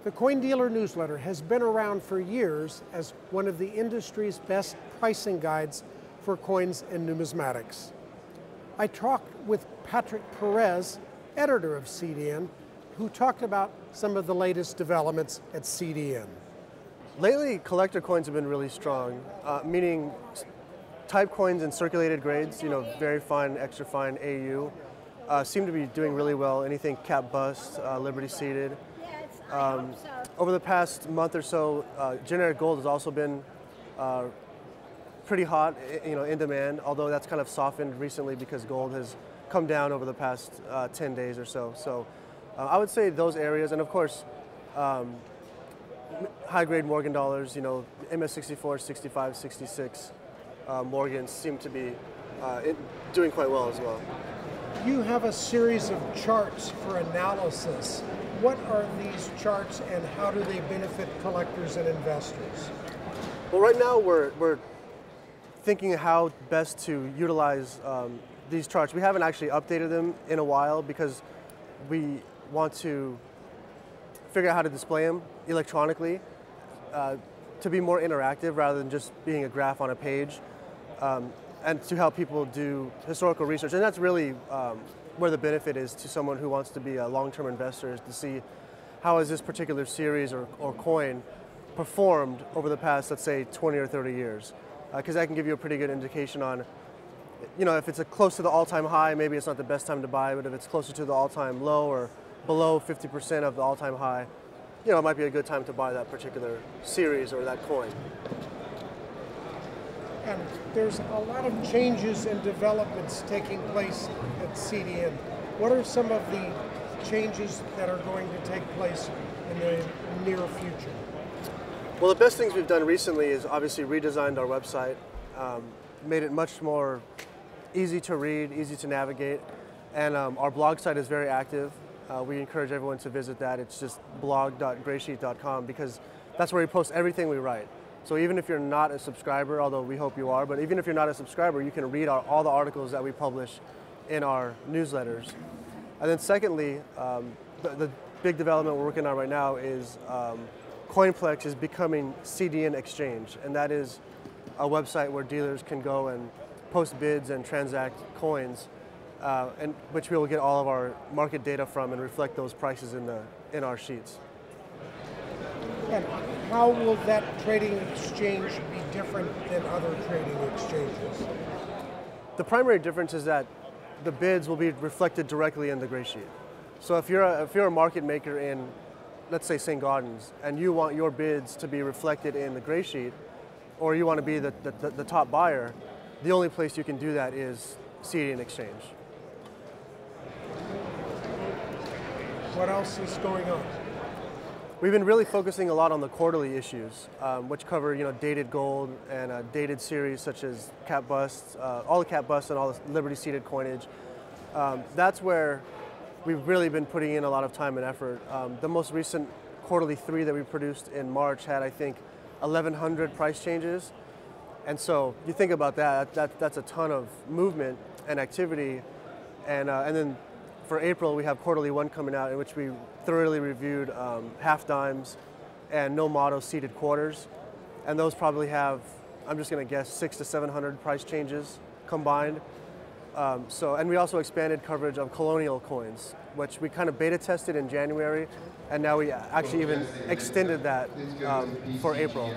The Coin Dealer newsletter has been around for years as one of the industry's best pricing guides for coins and numismatics. I talked with Patrick Perez, editor of CDN, who talked about some of the latest developments at CDN. Lately, collector coins have been really strong, meaning type coins in circulated grades, very fine, extra fine, AU, seem to be doing really well. Anything cap bust, Liberty seeded. Over the past month or so, generic gold has also been pretty hot, in demand, although that's kind of softened recently because gold has come down over the past 10 days or so. So I would say those areas, and of course, high-grade Morgan dollars, MS64, 65, 66 Morgans seem to be doing quite well as well. You have a series of charts for analysis. What are these charts and how do they benefit collectors and investors? Well, right now we're thinking how best to utilize these charts. We haven't actually updated them in a while because we want to figure out how to display them electronically to be more interactive rather than just being a graph on a page, and to help people do historical research. And that's really where the benefit is to someone who wants to be a long-term investor, is to see how has this particular series or coin performed over the past, let's say, 20 or 30 years. Because that can give you a pretty good indication on, if it's close to the all-time high, maybe it's not the best time to buy, but if it's closer to the all-time low or below 50% of the all-time high, it might be a good time to buy that particular series or that coin. And there's a lot of changes and developments taking place at CDN. What are some of the changes that are going to take place in the near future? Well, the best things we've done recently is obviously redesigned our website, made it much more easy to read, easy to navigate, and our blog site is very active. We encourage everyone to visit that. It's just blog.graysheet.com because that's where we post everything we write. So even if you're not a subscriber, although we hope you are, but even if you're not a subscriber, you can read all the articles that we publish in our newsletters. And then secondly, the big development we're working on right now is CoinPlex is becoming CDN Exchange, and that is a website where dealers can go and post bids and transact coins, and which we will get all of our market data from and reflect those prices in our sheets. And how will that trading exchange be different than other trading exchanges? The primary difference is that the bids will be reflected directly in the gray sheet. So if you're a market maker in, let's say, St. Gaudens, and you want your bids to be reflected in the gray sheet, or you want to be the top buyer, the only place you can do that is CDN Exchange. What else is going on? We've been really focusing a lot on the quarterly issues, which cover dated gold and dated series such as cap busts, all the cap busts and all the Liberty seeded coinage. That's where we've really been putting in a lot of time and effort. The most recent quarterly 3 that we produced in March had, I think, 1,100 price changes. And so you think about that's a ton of movement and activity. And then for April, we have quarterly 1 coming out in which we thoroughly reviewed half dimes and no motto seeded quarters. And those probably have, I'm just going to guess, 600 to 700 price changes combined. And we also expanded coverage of colonial coins, which we kind of beta tested in January, and now we actually even extended that for April.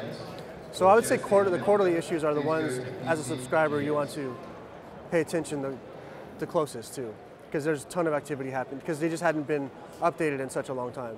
So I would say the quarterly issues are the ones, as a subscriber, you want to pay attention the closest to, because there's a ton of activity happening, because they just hadn't been updated in such a long time.